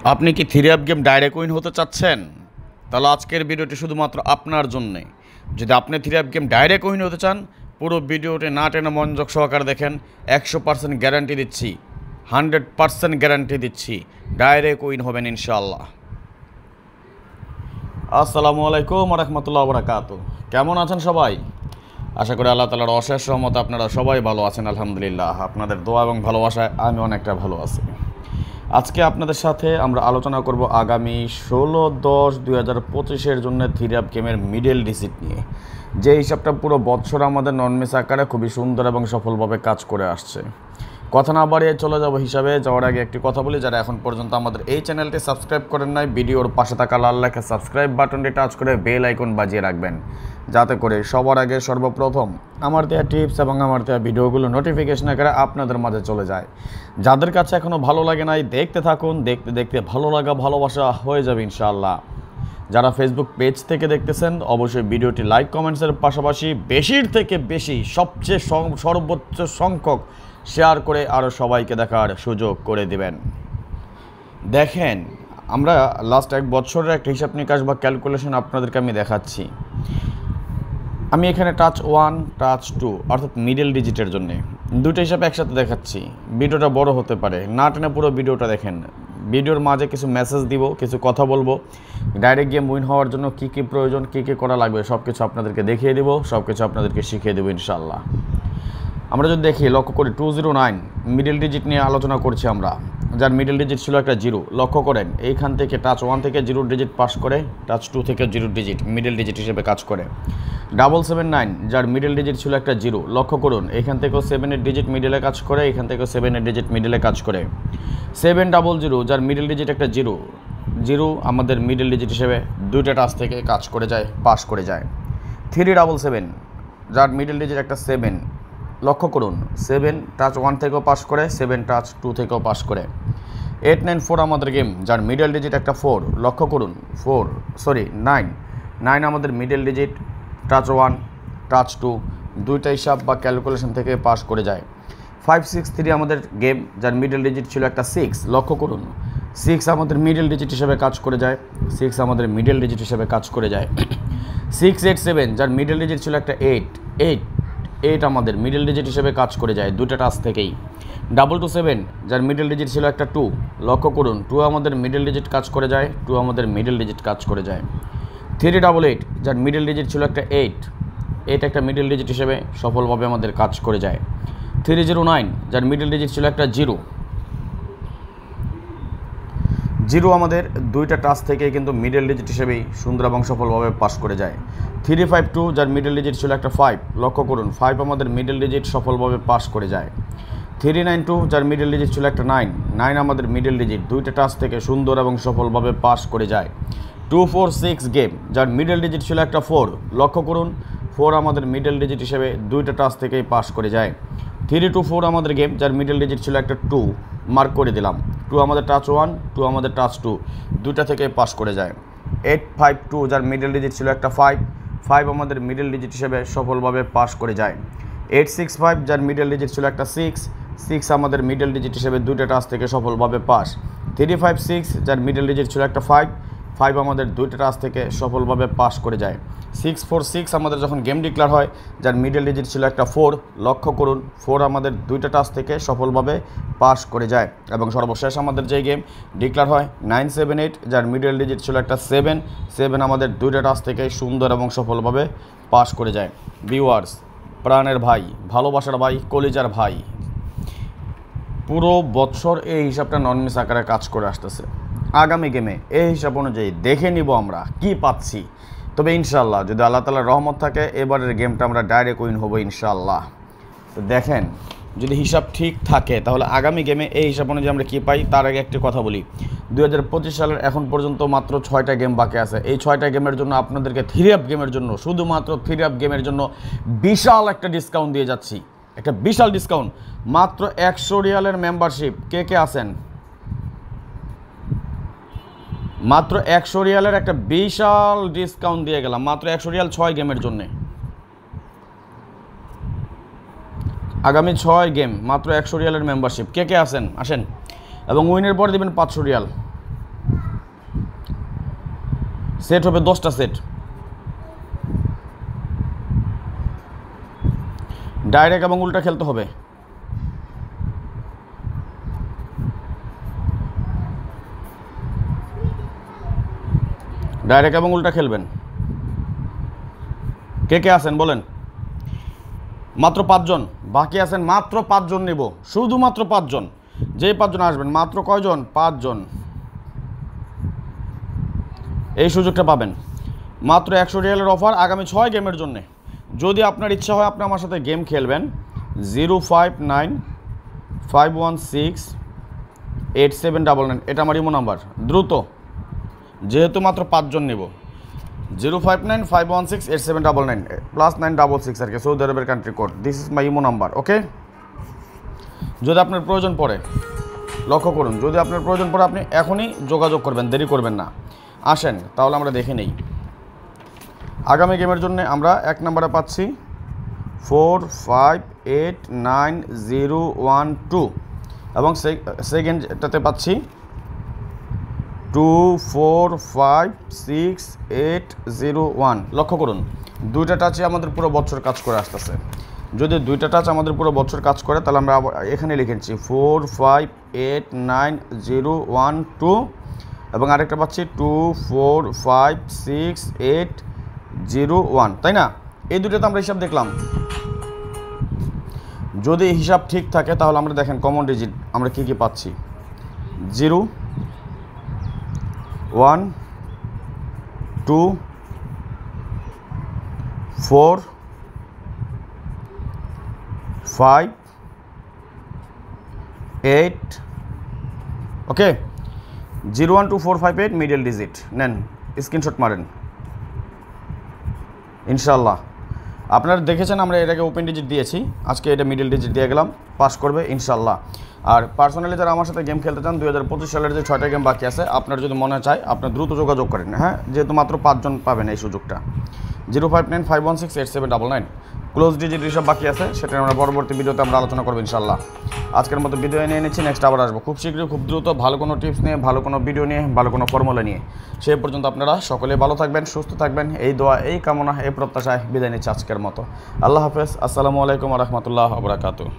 আপনি কি three up game direct win হতে চাচ্ছেন? তাহলে আজকের ভিডিওটি শুধুমাত্র আপনার জন্যে। যদি আপনি three up game direct win হতে চান, পুরো ভিডিওটি না টেনে মনোযোগ সহকারে দেখেন। 100% গ্যারান্টি দিচ্ছি, 100% গ্যারান্টি দিচ্ছি, ডাইরেক্ট উইন হবেন ইনশাআল্লাহ। আসসালামু আলাইকুম রহমতুল্লাহ বরাকাতু। কেমন আছেন সবাই? আশা করি আল্লাহ তাআলার অশেষ রহমতে আপনারা সবাই ভালো আছেন। আলহামদুলিল্লাহ, আপনাদের দোয়া এবং ভালোবাসায় আমি অনেকটা ভালো আছি। আজকে আপনাদের সাথে আমরা আলোচনা করব আগামী 16/10/2025-এর জন্য থ্রি আপ গেমের মিডল ডিজিট নিয়ে, যে হিসাবটা পুরো বছর আমাদের নন মিস আকারে খুবই সুন্দর এবং সফলভাবে কাজ করে আসছে। কথা না বাড়িয়ে চলে যাব হিসাবে যাওয়ার আগে একটি কথা বলি, যারা এখন পর্যন্ত আমাদের এই চ্যানেলটি সাবস্ক্রাইব করেন নাই, ভিডিওর পাশে থাকা লাল লেখা সাবস্ক্রাইব বাটনটি টাচ করে বেল আইকন বাজিয়ে রাখবেন, যাতে করে সবার আগে সর্বপ্রথম আমার দেওয়া টিপস এবং আমার দেওয়া ভিডিওগুলো নোটিফিকেশন আকারে আপনাদের মাঝে চলে যায়। যাদের কাছে এখনও ভালো লাগে নাই, দেখতে থাকুন, দেখতে দেখতে ভালো লাগা ভালোবাসা হয়ে যাবে ইনশাআল্লাহ। যারা ফেসবুক পেজ থেকে দেখতেছেন, অবশ্যই ভিডিওটি লাইক কমেন্টসের পাশাপাশি বেশির থেকে বেশি সবচেয়ে সর্বোচ্চ সংখ্যক শেয়ার করে আরও সবাইকে দেখার সুযোগ করে দিবেন। দেখেন, আমরা লাস্ট এক বছরের একটা হিসাব নিকাশ বা ক্যালকুলেশন আপনাদেরকে আমি দেখাচ্ছি। আমি এখানে টাচ 1 টাচ 2 অর্থাৎ মিডল ডিজিটের জন্যে দুটো হিসাব একসাথে দেখাচ্ছি। ভিডিওটা বড় হতে পারে, না টেনে পুরো ভিডিওটা দেখেন। ভিডিওর মাঝে কিছু মেসেজ দিব, কিছু কথা বলবো, ডাইরেক্ট গেম উইন হওয়ার জন্য কী কী প্রয়োজন, কী কী করা লাগবে সব কিছু আপনাদেরকে দেখিয়ে দেবো, সব কিছু আপনাদেরকে শিখিয়ে দেবো ইনশাআল্লাহ। আমরা যদি দেখি, লক্ষ্য করি 209 মিডল ডিজিট নিয়ে আলোচনা করছি আমরা, যার মিডল ডিজিট ছিল একটা 0। লক্ষ্য করেন এইখান থেকে টাচ 1 থেকে 0 ডিজিট পাস করে, টাচ 2 থেকে 0 ডিজিট মিডল ডিজিট হিসেবে কাজ করে। 779 যার মিডল ডিজিট ছিল একটা 0। লক্ষ্য করুন এইখান থেকেও 7-এর ডিজিট মিডলে কাজ করে, এখান থেকেও 7-এর ডিজিট মিডলে কাজ করে। 700 যার মিডল ডিজিট একটা 0 আমাদের মিডল ডিজিট হিসেবে দুইটা টাচ থেকে কাজ করে যায়, পাস করে যায়। 377 যার মিডল ডিজিট একটা 7। লক্ষ্য করুন 7 টাচ 1 থেকেও পাস করে, 7 টাচ 2 থেকেও পাস করে। 894 আমাদের গেম, যার মিডল ডিজিট একটা 4। লক্ষ্য করুন 9 আমাদের মিডল ডিজিট, টাচ 1 টাচ 2 দুইটা হিসাব বা ক্যালকুলেশন থেকে পাস করে যায়। 563 আমাদের গেম, যার মিডল ডিজিট ছিল একটা 6। লক্ষ্য করুন 6 আমাদের মিডল ডিজিট হিসেবে কাজ করে যায়, 6 আমাদের মিডল ডিজিট হিসেবে কাজ করে যায়। 687 যার মিডল ডিজিট ছিল একটা 8 আমাদের মিডল ডিজিট হিসেবে কাজ করে যায় দুইটা টাচ থেকেই। 227 যার মিডল ডিজিট ছিল একটা 2। লক্ষ্য করুন 2 আমাদের মিডল ডিজিট কাজ করে যায়, 2 আমাদের মিডল ডিজিট কাজ করে যায়। 388 যার মিডল ডিজিট ছিল একটা 8 একটা মিডল ডিজিট হিসেবে সফলভাবে আমাদের কাজ করে যায়। 309 যার মিডল ডিজিট ছিল একটা 0 আমাদের দুইটা টাচ থেকে কিন্তু মিডল ডিজিট হিসেবেই সুন্দর এবং সফলভাবে পাস করে যায়। 352 যার মিডল ডিজিট ছিল একটা 5। লক্ষ্য করুন 5 আমাদের মিডল ডিজিট সফলভাবে পাস করে যায়। 392 যার মিডল ডিজিট ছিল একটা 9 আমাদের মিডল ডিজিট দুইটা টাচ থেকে সুন্দর এবং সফলভাবে পাস করে যায়। 246 গেম, যার মিডল ডিজিট ছিল একটা 4। লক্ষ্য করুন 4 আমাদের মিডল ডিজিট হিসেবে দুইটা টাচ থেকেই পাস করে যায়। 324 আমাদের গেম, যার মিডল ডিজিট ছিল একটা 2। মার্ক করে দিলাম 2 আমাদের টাচ 1, 2 আমাদের টাচ 2 দুইটা থেকে পাস করে যায়। 852 যার মিডল ডিজিট ছিল একটা 5 আমাদের মিডল ডিজিট হিসেবে সফলভাবে পাস করে যায়। 865 যার মিডল ডিজিট ছিল একটা 6 আমাদের মিডল ডিজিট হিসেবে দুইটা টাচ থেকে সফলভাবে পাস। 356 যার মিডল ডিজিট ছিল একটা 5 আমাদের দুইটা টাচ থেকে সফলভাবে পাস করে যায়। 646 আমাদের যখন গেম ডিক্লেয়ার হয়, যার মিডল ডিজিট ছিল একটা 4। লক্ষ্য করুন 4 আমাদের দুইটা টাচ থেকে সফলভাবে পাস করে যায়। এবং সর্বশেষ আমাদের যে গেম ডিক্লেয়ার হয় 978 যার মিডল ডিজিট ছিল একটা 7 আমাদের দুইটা টাচ থেকে সুন্দর এবং সফলভাবে পাস করে যায়। ভিউয়ার্স, প্রাণের ভাই, ভালোবাসার ভাই, কলিজার ভাই, পুরো বছর এই হিসাবটা নন মিস আকারে কাজ করে আসতেছে। আগামী গেমে এই হিসাব অনুযায়ী দেখে নিব আমরা কি পাচ্ছি। তবে ইনশাআল্লাহ যদি আল্লাহ তাআলার রহমত থাকে, এবারের গেমটা আমরা ডাইরেক্ট উইন হবো ইনশাআল্লাহ। তো দেখেন, যদি হিসাব ঠিক থাকে তাহলে আগামী গেমে এই হিসাব অনুযায়ী আমরা কী পাই। তার আগে একটি কথা বলি, 2025 সালের এখন পর্যন্ত মাত্র 6টা গেম বাকি আছে। এই 6টা গেমের জন্য আপনাদেরকে থ্রি আপ গেমের জন্য, শুধুমাত্র থ্রি আপ গেমের জন্য বিশাল একটা ডিসকাউন্ট দিয়ে যাচ্ছি, একটা বিশাল ডিসকাউন্ট। মাত্র 100 রিয়ালের মেম্বারশিপ, কে আছেন? মাত্র 100 রিয়ালের একটা বিশাল ডিসকাউন্ট দিয়ে গেলাম, মাত্র 100 রিয়াল 6 গেমের জন্যে। আগামী 6 গেম মাত্র 100 রিয়ালের মেম্বারশিপ, কে আছেন? আসেন। এবং উইনের পরে দেবেন 500 রিয়াল। সেট হবে 10টা সেট। ডাইরেক্ট এবং উল্টা খেলতে হবে। ডাইরেক্ট এবং উল্টা খেলবেন। কে কে আছেন বলেন? মাত্র 5 জন বাকি আছেন, মাত্র 5 জন নেব, শুধুমাত্র 5 জন। যেই 5 জন আসবেন, মাত্র কয়জন? 5 জন এই সুযোগটা পাবেন। মাত্র 100 রিয়ালের অফার আগামী 6 গেমের জন্য। যদি আপনার ইচ্ছা হয় আপনি আমার সাথে গেম খেলবেন, 059-516-8799, এটা আমার ইমো নাম্বার। দ্রুত, যেহেতু মাত্র 5 জন নেব। 059-516-8799 +966 আর কি, সৌদি আরবের country code. This is my imo number. Okay, যদি আপনার প্রয়োজন পড়ে, লক্ষ্য করুন, যদি আপনার প্রয়োজন পড়ে আপনি এখনই যোগাযোগ করবেন, দেরি করবেন না। আসেন তাহলে আমরা দেখে নেই। আগামী গেমের জন্য আমরা 1 নম্বরে পাচ্ছি 4589012 এবং সেকেন্ডটাতে পাচ্ছি 245681। লক্ষ্য করুন, দুইটা টাচে আমাদের পুরো বছর কাজ করে আসতেছে। যদি দুইটা টাচ আমাদের পুরো বছর কাজ করে তাহলে আমরা এখানে লিখেছি 4589012 এবং আরেকটা পাচ্ছি 245681, তাই না? এই দুটোতে আমরা হিসাব দেখলাম। যদি হিসাব ঠিক থাকে তাহলে আমরা দেখেন কমন ডিজিট আমরা কী কী পাচ্ছি। 0 1 2 4 5 8। ওকে, 012458 মিডল ডিজিট নেন, স্ক্রিনশট মারেন। ইনশাল্লাহ আপনারা দেখেছেন আমরা এটাকে ওপেন ডিজিট দিয়েছি, আজকে এটা মিডল ডিজিট দিয়ে গেলাম, পাস করবে ইনশাল্লাহ। আর পার্সোনালি যারা আমার সাথে গেম খেলতে চান, 2025 সালের যে 6টা গেম বাকি আছে, আপনার যদি মনে চায় আপনার দ্রুত যোগাযোগ করেন। হ্যাঁ, যেহেতু মাত্র 5 জন পাবেন এই সুযোগটা। 059-516-8799 ক্লোজ ডিজিট হিসাব বাকি আছে, সেটা আমরা পরবর্তী ভিডিওতে আমরা আলোচনা করবো ইনশাল্লাহ। আজকের মতো ভিডিও নিয়ে নিচ্ছি, নেক্সট আবার আসবো খুব শীঘ্রই, খুব দ্রুত, ভালো কোনো টিপস নিয়ে, ভালো কোনো ভিডিও নিয়ে, ভালো কোনো ফর্মুলা নিয়ে। সেই পর্যন্ত আপনারা সকলে ভালো থাকবেন, সুস্থ থাকবেন, এই দোয়া, এই কামনা, এই প্রত্যাশায় বিদায় নিচ্ছি আজকের মতো। আল্লাহ হাফেজ, আসসালামু আলাইকুম ওয়া রাহমাতুল্লাহি ওয়া বারাকাতুহু।